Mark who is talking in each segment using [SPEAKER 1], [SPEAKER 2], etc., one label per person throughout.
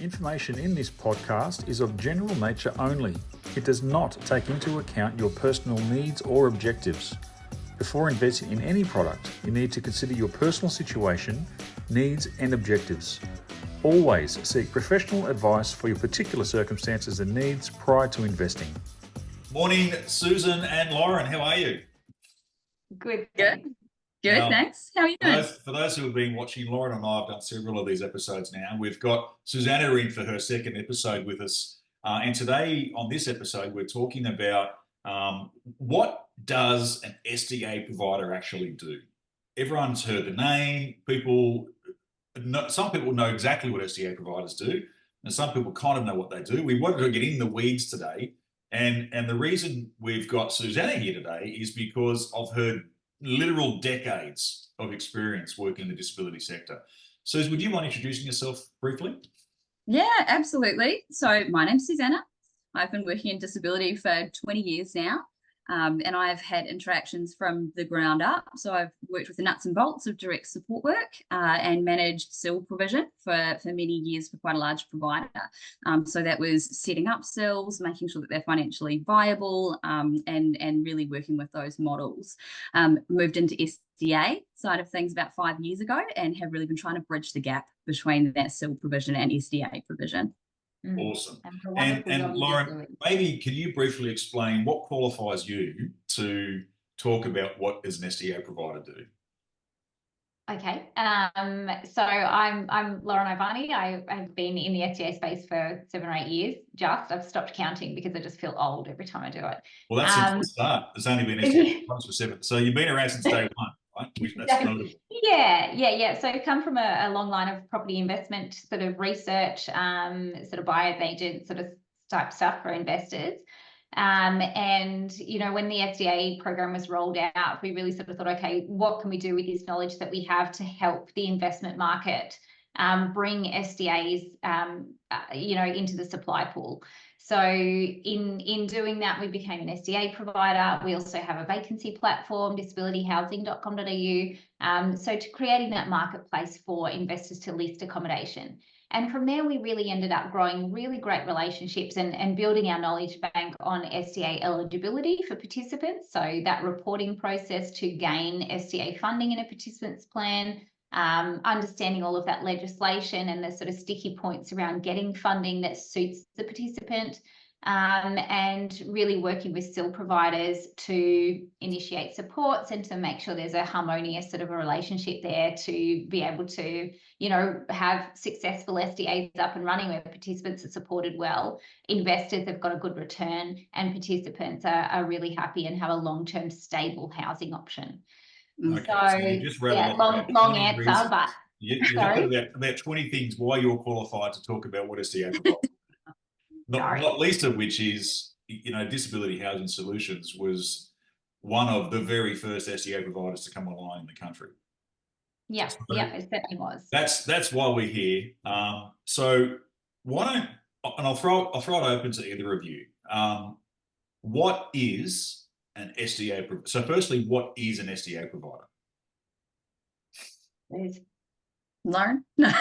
[SPEAKER 1] Information in this podcast is of general nature only. It does not take into account your personal needs or objectives. Before investing in any product, you need to consider your personal situation, needs and objectives. Always seek professional advice for your particular circumstances and needs prior to investing.
[SPEAKER 2] Morning, Susan and Lauren. How are you?
[SPEAKER 3] Good.
[SPEAKER 2] Now,
[SPEAKER 3] Thanks. How are you doing?
[SPEAKER 2] For those who have been watching, Lauren and I have done several of these episodes now. We've got Susanna in for her second episode with us. And today on this episode, we're talking about what does an SDA provider actually do? Everyone's heard the name. Some people know exactly what SDA providers do, and some people kind of know what they do. We wanted to get in the weeds today. And the reason we've got Susanna here today is because of her literal decades of experience working in the disability sector. Suze, would you mind introducing yourself briefly?
[SPEAKER 3] Yeah, absolutely. So my name's Susanna. I've been working in disability for 20 years now, and I've had interactions from the ground up. So I've worked with the nuts and bolts of direct support work and managed SIL provision for many years for quite a large provider. So that was setting up SILs, making sure that they're financially viable, and really working with those models. Moved into SDA side of things about 5 years ago and have really been trying to bridge the gap between that SIL provision and SDA provision.
[SPEAKER 2] Awesome. And Lauren, maybe can you briefly explain what qualifies you to talk about what does an SDA provider do?
[SPEAKER 4] Okay, so I'm Lauren Ivani. I have been in the SDA space for 7 or 8 years. I've stopped counting because I just feel old every time I do it.
[SPEAKER 2] Well, that's since the start. There's only been SDA for 7, so you've been around since day one, right? That's notable.
[SPEAKER 4] Yeah. So I come from a long line of property investment sort of research, sort of buyer's agent sort of type stuff for investors. And when the SDA program was rolled out, we really sort of thought, okay, what can we do with this knowledge that we have to help the investment market bring SDAs into the supply pool. So in doing that, we became an SDA provider. We also have a vacancy platform, disabilityhousing.com.au. So to creating that marketplace for investors to list accommodation. And from there, we really ended up growing really great relationships and building our knowledge bank on SDA eligibility for participants. So that reporting process to gain SDA funding in a participant's plan, understanding all of that legislation and the sort of sticky points around getting funding that suits the participant, and really working with SIL providers to initiate supports and to make sure there's a harmonious sort of a relationship there to be able to, have successful SDAs up and running where participants are supported well, investors have got a good return, and participants are really happy and have a long-term stable housing option.
[SPEAKER 2] Okay, so you just
[SPEAKER 4] long answer, reasons. But
[SPEAKER 2] you're looking at about 20 things why you're qualified to talk about what SDA provides. Not least of which is, Disability Housing Solutions was one of the very first SDA providers to come online in the country.
[SPEAKER 4] Yeah, it certainly was.
[SPEAKER 2] That's why we're here. So why don't, and I'll throw it open to either of you. What is an SDA provider? So firstly, what is an SDA provider?
[SPEAKER 3] Lauren? No.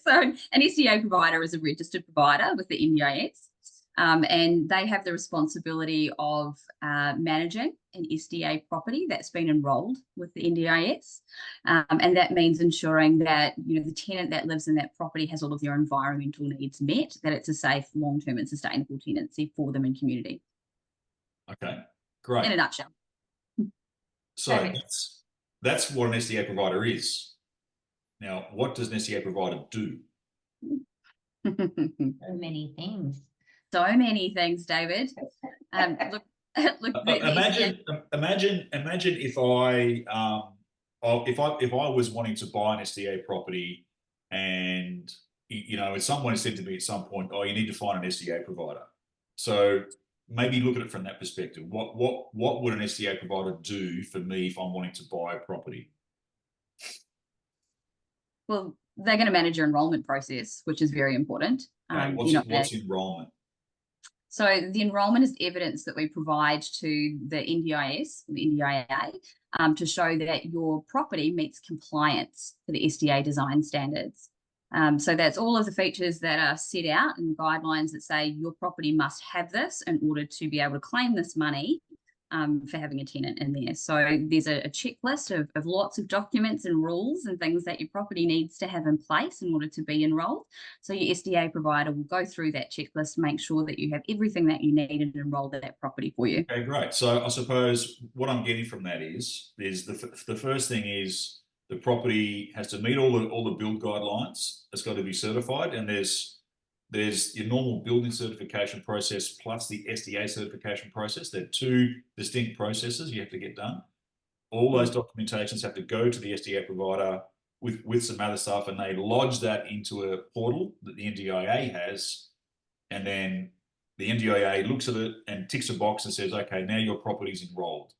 [SPEAKER 3] So an SDA provider is a registered provider with the NDIS, and they have the responsibility of managing an SDA property that's been enrolled with the NDIS, and that means ensuring that the tenant that lives in that property has all of their environmental needs met, that it's a safe, long-term and sustainable tenancy for them and community.
[SPEAKER 2] Okay, great.
[SPEAKER 3] In a nutshell.
[SPEAKER 2] So that's what an SDA provider is. Now, what does an SDA provider do?
[SPEAKER 4] So many things.
[SPEAKER 3] So many things, David. Look,
[SPEAKER 2] imagine if I was wanting to buy an SDA property, and if someone said to me at some point, "Oh, you need to find an SDA provider." So maybe look at it from that perspective. What would an SDA provider do for me if I'm wanting to buy a property?
[SPEAKER 3] Well, they're going to manage your enrolment process, which is very important.
[SPEAKER 2] What's enrolment?
[SPEAKER 3] So the enrolment is evidence that we provide to the NDIS, the NDIA, to show that your property meets compliance for the SDA design standards. So that's all of the features that are set out in guidelines that say your property must have this in order to be able to claim this money for having a tenant in there. So there's a checklist of lots of documents and rules and things that your property needs to have in place in order to be enrolled. So your SDA provider will go through that checklist, make sure that you have everything that you need and enroll that property for you.
[SPEAKER 2] Okay, great. So I suppose what I'm getting from that is the first thing is the property has to meet all the build guidelines. It's got to be certified, and there's your normal building certification process plus the SDA certification process. They're two distinct processes you have to get done. All those documentations have to go to the SDA provider with some other stuff, and they lodge that into a portal that the NDIA has, and then the NDIA looks at it and ticks a box and says, okay, now your property's enrolled.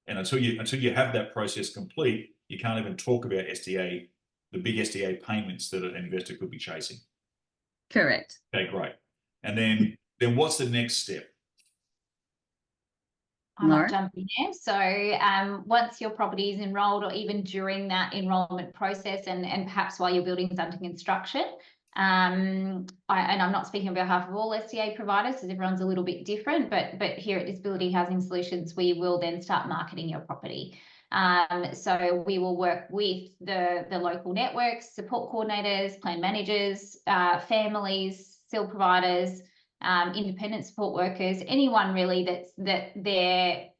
[SPEAKER 2] And until you have that process complete, you can't even talk about SDA, the big SDA payments that an investor could be chasing.
[SPEAKER 3] Correct.
[SPEAKER 2] Okay, great. And then what's the next step?
[SPEAKER 4] I might jump in there. So once your property is enrolled, or even during that enrolment process, and perhaps while your building's under construction, and I'm not speaking on behalf of all SDA providers, because everyone's a little bit different, but here at Disability Housing Solutions, we will then start marketing your property. So we will work with the local networks, support coordinators, plan managers, families, SIL providers, independent support workers, anyone really that they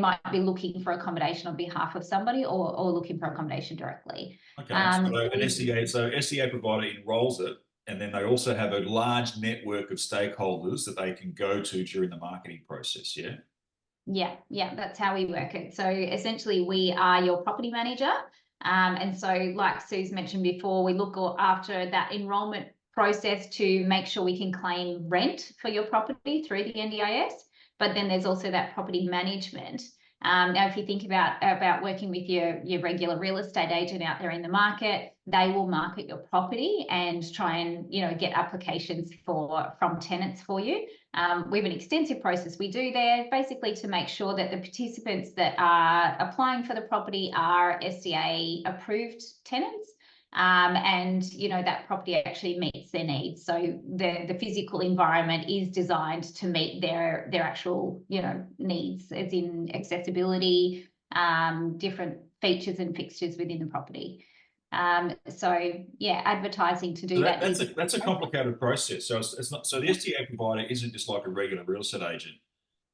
[SPEAKER 4] might be looking for accommodation on behalf of somebody, or looking for accommodation directly.
[SPEAKER 2] Okay, so an SDA provider enrolls it, and then they also have a large network of stakeholders that they can go to during the marketing process, yeah?
[SPEAKER 4] Yeah, that's how we work it. So essentially we are your property manager. And so like Sue's mentioned before, we look after that enrolment process to make sure we can claim rent for your property through the NDIS. But then there's also that property management. Now, if you think about working with your regular real estate agent out there in the market, they will market your property and try and get applications from tenants for you. We have an extensive process we do there, basically to make sure that the participants that are applying for the property are SDA approved tenants. And that property actually meets their needs. So the physical environment is designed to meet their actual needs, as in accessibility, different features and fixtures within the property. So yeah, advertising to do
[SPEAKER 2] so
[SPEAKER 4] that.
[SPEAKER 2] That's a complicated process. So it's not. So the SDA provider isn't just like a regular real estate agent.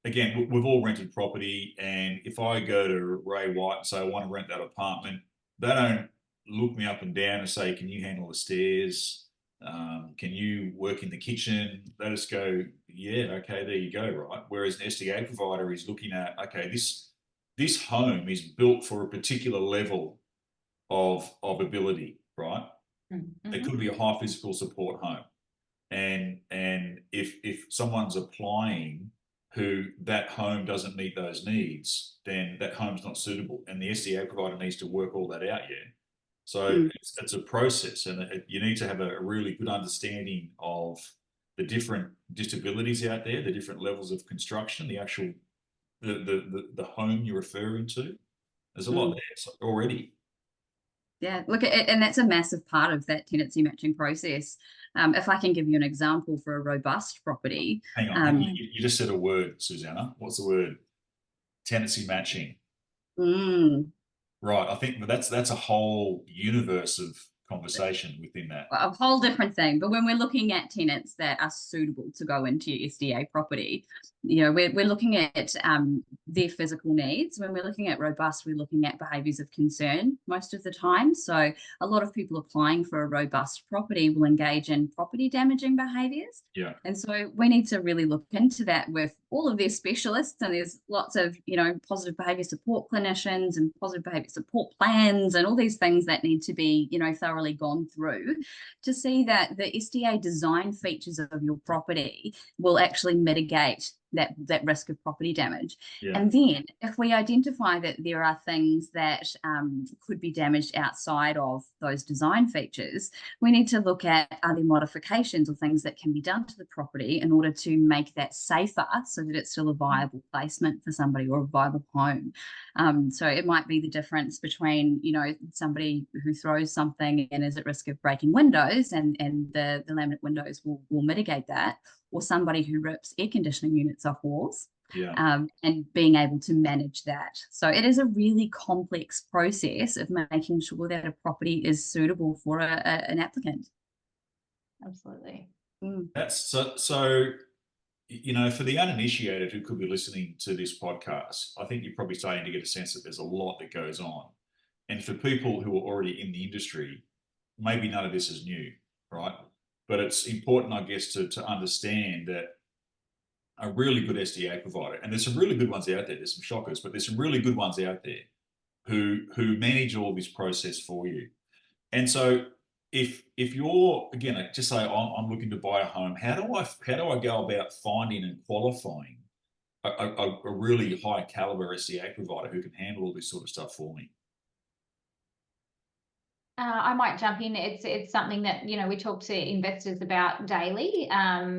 [SPEAKER 2] Again, we've all rented property, and if I go to Ray White and say I want to rent that apartment, they don't look me up and down and say, can you handle the stairs? Can you work in the kitchen? They just go, yeah, okay, there you go, right? Whereas an SDA provider is looking at, okay, this home is built for a particular level of ability, right?
[SPEAKER 4] Mm-hmm.
[SPEAKER 2] It could be a high physical support home. And if someone's applying who that home doesn't meet those needs, then that home's not suitable. And the SDA provider needs to work all that out, yeah. So it's a process, and you need to have a really good understanding of the different disabilities out there, the different levels of construction, the actual the home you're referring to. There's a lot there already.
[SPEAKER 3] Yeah, look at it, and that's a massive part of that tenancy matching process. If I can give you an example for a robust property.
[SPEAKER 2] Hang on, you just said a word, Susanna. What's the word? Tenancy matching. Right, I think that's a whole universe of conversation within that.
[SPEAKER 3] A whole different thing. But when we're looking at tenants that are suitable to go into your SDA property, we're looking at their physical needs. When we're looking at robust, we're looking at behaviours of concern most of the time. So a lot of people applying for a robust property will engage in property damaging behaviours.
[SPEAKER 2] Yeah.
[SPEAKER 3] And so we need to really look into that with all of their specialists. And there's lots of, positive behaviour support clinicians and positive behaviour support plans and all these things that need to be, thoroughly gone through to see that the SDA design features of your property will actually mitigate that risk of property damage.
[SPEAKER 2] Yeah.
[SPEAKER 3] And then if we identify that there are things that could be damaged outside of those design features, we need to look at, are there modifications or things that can be done to the property in order to make that safer so that it's still a viable placement for somebody or a viable home. So it might be the difference between, you know, somebody who throws something and is at risk of breaking windows, and the laminate windows will mitigate that, or somebody who rips air conditioning units off walls.
[SPEAKER 2] Yeah.
[SPEAKER 3] And being able to manage that. So it is a really complex process of making sure that a property is suitable for an applicant.
[SPEAKER 4] Absolutely.
[SPEAKER 2] That's so, you know, for the uninitiated who could be listening to this podcast, I think you're probably starting to get a sense that there's a lot that goes on. And for people who are already in the industry, maybe none of this is new, right? But it's important, I guess, to understand that a really good SDA provider, and there's some really good ones out there, there's some shockers, but there's some really good ones out there who manage all this process for you. And so if you're, again, just say I'm looking to buy a home, how do I go about finding and qualifying a really high caliber SDA provider who can handle all this sort of stuff for me?
[SPEAKER 4] I might jump in. It's something that, you know, we talk to investors about daily.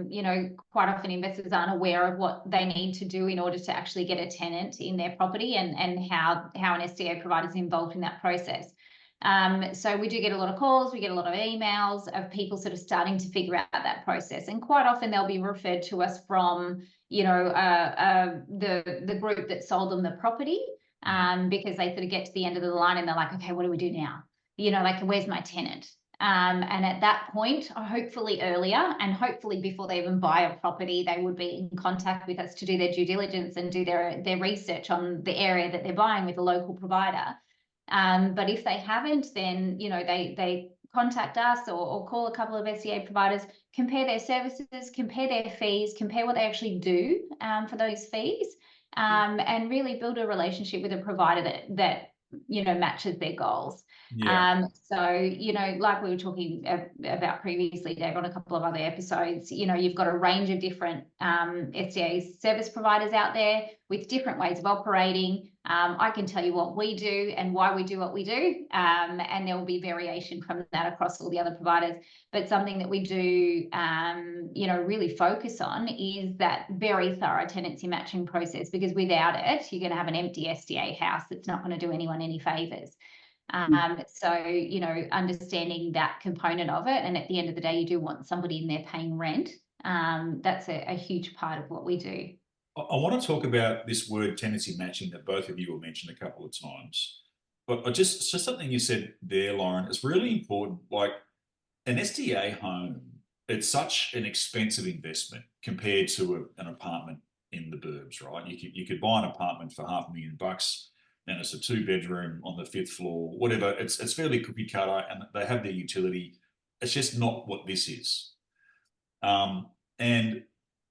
[SPEAKER 4] You know, quite often investors aren't aware of what they need to do in order to actually get a tenant in their property, and how an SDA provider is involved in that process. So we do get a lot of calls, we get a lot of emails of people sort of starting to figure out that process, and quite often they'll be referred to us from, you know, the group that sold them the property, because they sort of get to the end of the line and they're like, okay, what do we do now? You know, like, where's my tenant? And at that point, hopefully earlier, and hopefully before they even buy a property, they would be in contact with us to do their due diligence and do their research on the area that they're buying with a local provider. But if they haven't, then, you know, they contact us or call a couple of SDA providers, compare their services, compare their fees, compare what they actually do for those fees, and really build a relationship with a provider that you know, matches their goals.
[SPEAKER 2] Yeah.
[SPEAKER 4] So, you know, like we were talking about previously, Dave, on a couple of other episodes, you know, you've got a range of different SDA service providers out there with different ways of operating. I can tell you what we do and why we do what we do, and there will be variation from that across all the other providers. But something that we do, you know, really focus on is that very thorough tenancy matching process, because without it, you're going to have an empty SDA house that's not going to do anyone any favours. So, you know, understanding that component of it, and at the end of the day, you do want somebody in there paying rent. That's a huge part of what we do.
[SPEAKER 2] I want to talk about this word tenancy matching that both of you have mentioned a couple of times. But just something you said there, Lauren, is really important. Like, an SDA home, it's such an expensive investment compared to an apartment in the burbs, right? You could buy an apartment for $500,000, and it's a 2-bedroom on the 5th floor, whatever. It's fairly cookie cutter, and they have their utility. It's just not what this is. And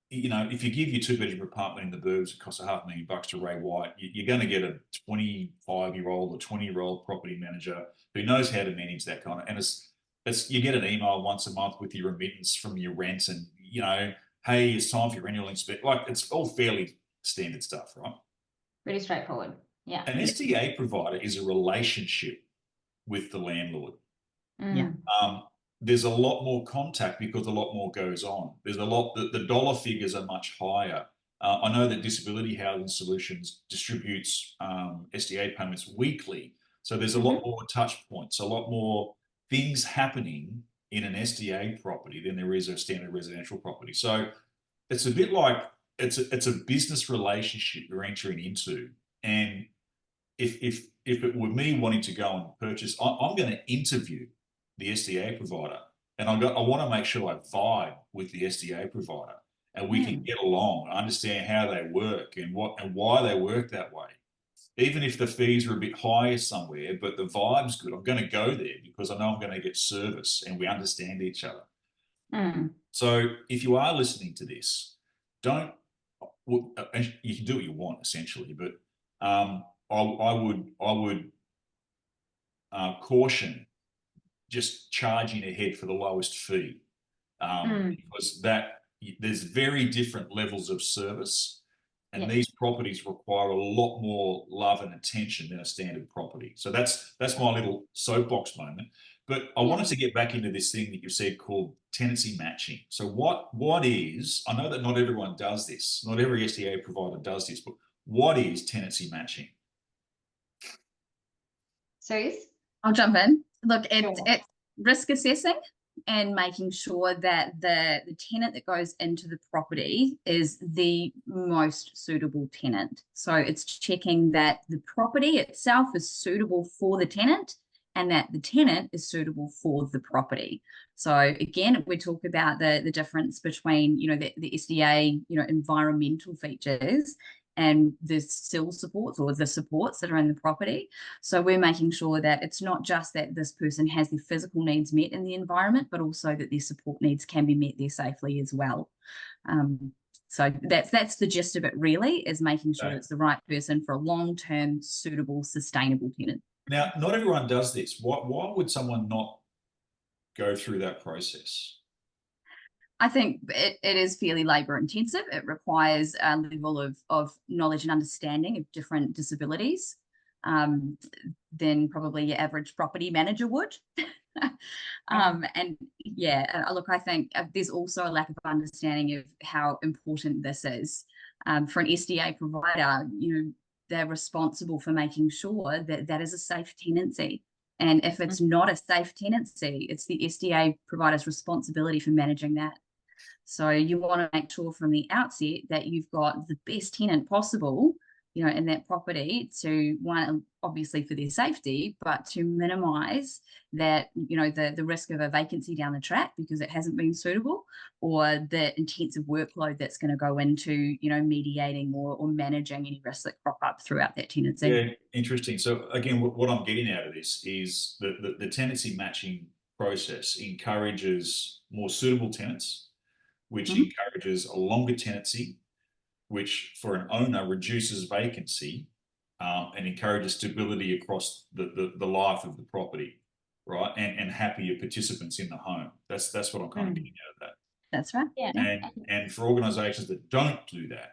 [SPEAKER 2] you know, if you give your 2-bedroom apartment in the burbs, it costs $500,000 to Ray White, you're going to get a 25-year-old or 20-year-old property manager who knows how to manage that kind of. And it's you get an email once a month with your remittance from your rent, and, you know, hey, it's time for your annual inspection. Like, it's all fairly standard stuff, right?
[SPEAKER 4] Pretty straightforward. Yeah.
[SPEAKER 2] An SDA provider is a relationship with the landlord.
[SPEAKER 3] Yeah.
[SPEAKER 2] There's a lot more contact because a lot more goes on. There's a lot, the dollar figures are much higher. I know that Disability Housing Solutions distributes SDA payments weekly. So there's a lot more touch points, a lot more things happening in an SDA property than there is a standard residential property. So it's a bit like, it's a business relationship you're entering into. And if it were me wanting to go and purchase, I'm going to interview the SDA provider, and I want to make sure I vibe with the SDA provider, and we can get along, understand how they work and why they work that way. Even if the fees are a bit higher somewhere, but the vibe's good, I'm going to go there because I know I'm going to get service and we understand each other. So if you are listening to this, you can do what you want essentially, but I would caution just charging ahead for the lowest fee, because that there's very different levels of service, and
[SPEAKER 4] Yeah.
[SPEAKER 2] these properties require a lot more love and attention than a standard property. So that's my little soapbox moment. But I wanted to get back into this thing that you said called tenancy matching. So what is, I know that not everyone does this, not every SDA provider does this, but what is tenancy matching?
[SPEAKER 4] Suze?
[SPEAKER 3] I'll jump in. Look,
[SPEAKER 4] Sure.
[SPEAKER 3] it's risk assessing and making sure that the tenant that goes into the property is the most suitable tenant. So it's checking that the property itself is suitable for the tenant and that the tenant is suitable for the property. So again, we talk about the difference between, you know, the SDA, you know, environmental features and the sill supports or the supports that are in the property. So we're making sure that it's not just that this person has their physical needs met in the environment, but also that their support needs can be met there safely as well. So that's the gist of it really, is making sure it's the right person for a long-term, suitable, sustainable tenant.
[SPEAKER 2] Now, not everyone does this. Why would someone not go through that process?
[SPEAKER 3] I think it is fairly labour intensive. It requires a level of knowledge and understanding of different disabilities than probably your average property manager would. And yeah, look, I think there's also a lack of understanding of how important this is. For an SDA provider, you know, they're responsible for making sure that that is a safe tenancy. And if it's not a safe tenancy, it's the SDA provider's responsibility for managing that. So you want to make sure from the outset that you've got the best tenant possible, you know, in that property to, one, obviously for their safety, but to minimize that, you know, the risk of a vacancy down the track because it hasn't been suitable, or the intensive workload that's going to go into, you know, mediating or managing any risks that crop up throughout that tenancy.
[SPEAKER 2] Yeah, interesting. So again, what I'm getting out of this is the tenancy matching process encourages more suitable tenants, which encourages a longer tenancy, which for an owner reduces vacancy and encourages stability across the life of the property, right? And happier participants in the home. That's what I'm kind of getting out of that.
[SPEAKER 3] That's right.
[SPEAKER 4] Yeah.
[SPEAKER 2] And for organisations that don't do that,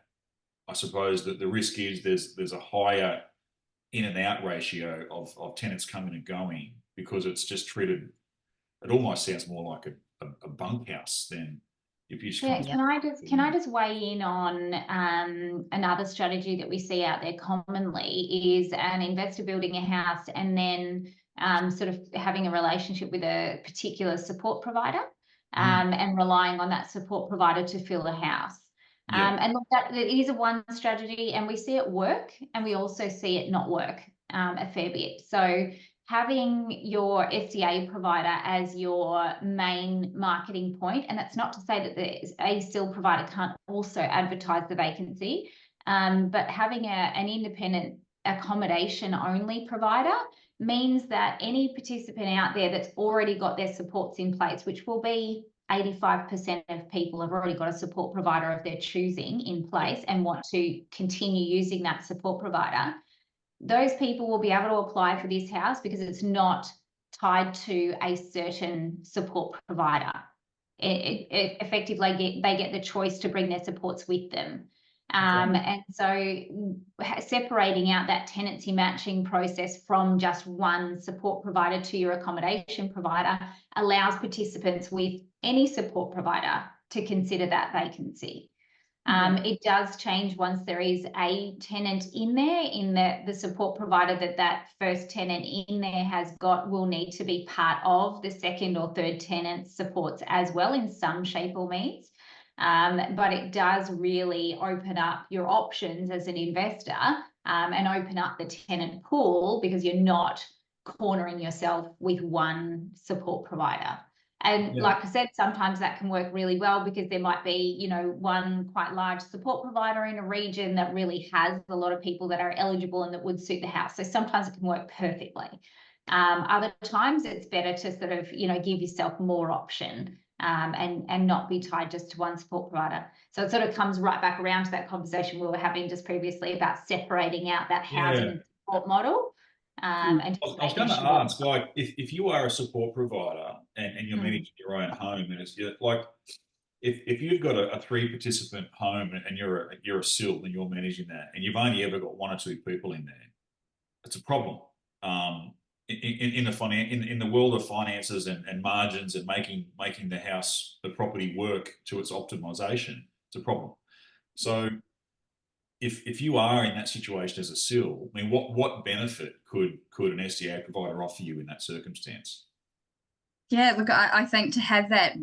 [SPEAKER 2] I suppose that the risk is there's a higher in and out ratio of tenants coming and going because it's just treated. It almost sounds more like a bunkhouse than.
[SPEAKER 4] Can I just weigh in on another strategy that we see out there commonly is an investor building a house and then sort of having a relationship with a particular support provider and relying on that support provider to fill a house. And look, that is a one strategy, and we see it work, and we also see it not work a fair bit. So having your SDA provider as your main marketing point, and that's not to say that a SIL provider can't also advertise the vacancy, but having an independent accommodation only provider means that any participant out there that's already got their supports in place, which will be 85% of people have already got a support provider of their choosing in place and want to continue using that support provider, those people will be able to apply for this house because it's not tied to a certain support provider. It effectively they get the choice to bring their supports with them. And so separating out that tenancy matching process from just one support provider to your accommodation provider allows participants with any support provider to consider that vacancy. It does change once there is a tenant in there, in the support provider that first tenant in there has got will need to be part of the second or third tenant supports as well in some shape or means. But it does really open up your options as an investor and open up the tenant pool because you're not cornering yourself with one support provider. And like I said, sometimes that can work really well because there might be, you know, one quite large support provider in a region that really has a lot of people that are eligible and that would suit the house. So sometimes it can work perfectly. Other times it's better to sort of, you know, give yourself more option and not be tied just to one support provider. So it sort of comes right back around to that conversation we were having just previously about separating out that housing and support model. And
[SPEAKER 2] I was going to ask, like, if you are a support provider and you're managing your own home, and it's like, if you've got a 3-participant home and you're a SIL and you're managing that, and you've only ever got 1 or 2 people in there, it's a problem. In the world of finances and margins and making the property work to its optimization, it's a problem. So if you are in that situation as a SIL, I mean, what benefit could an SDA provider offer you in that circumstance?
[SPEAKER 3] Yeah, look, I think to have that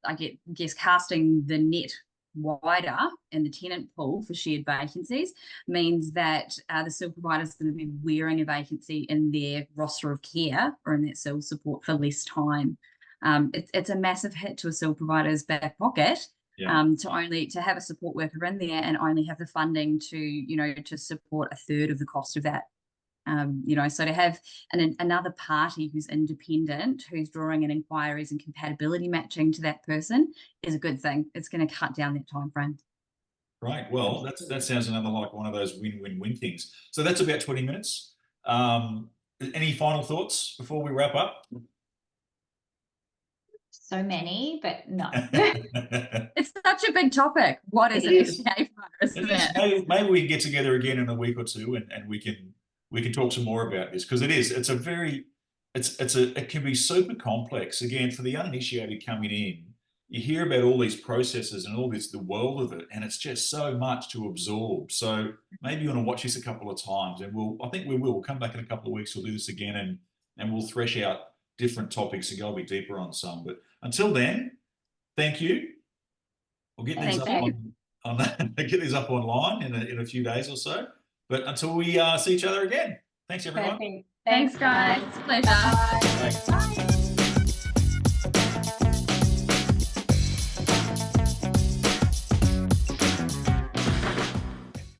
[SPEAKER 3] I guess casting the net wider in the tenant pool for shared vacancies means that the SIL provider is going to be wearing a vacancy in their roster of care or in that SIL support for less time. It's a massive hit to a SIL provider's back pocket.
[SPEAKER 2] Yeah.
[SPEAKER 3] To have a support worker in there and only have the funding to support 1/3 of the cost of that. So to have another party who's independent, who's drawing in inquiries and compatibility matching to that person is a good thing. It's going to cut down that time frame.
[SPEAKER 2] Right. Well, that sounds another like one of those win-win-win things. So that's about 20 minutes. Any final thoughts before we wrap up?
[SPEAKER 4] So many, but no.
[SPEAKER 3] It's such a big topic. What is
[SPEAKER 4] It
[SPEAKER 3] an
[SPEAKER 4] is.
[SPEAKER 3] SDA provider, isn't it?
[SPEAKER 2] Maybe we can get together again in a week or two and we can talk some more about this, because it can be super complex. Again, for the uninitiated coming in, you hear about all these processes and all this, the world of it, and it's just so much to absorb. So maybe you want to watch this a couple of times, and I think we will. We'll come back in a couple of weeks. We'll do this again, and we'll thresh out different topics and go a bit deeper on some. But until then, thank you. We'll get these get these up online in a few days or so. But until we see each other again, thanks everyone.
[SPEAKER 4] Perfect.
[SPEAKER 3] Thanks, guys. Pleasure.
[SPEAKER 2] Thanks.
[SPEAKER 4] Bye.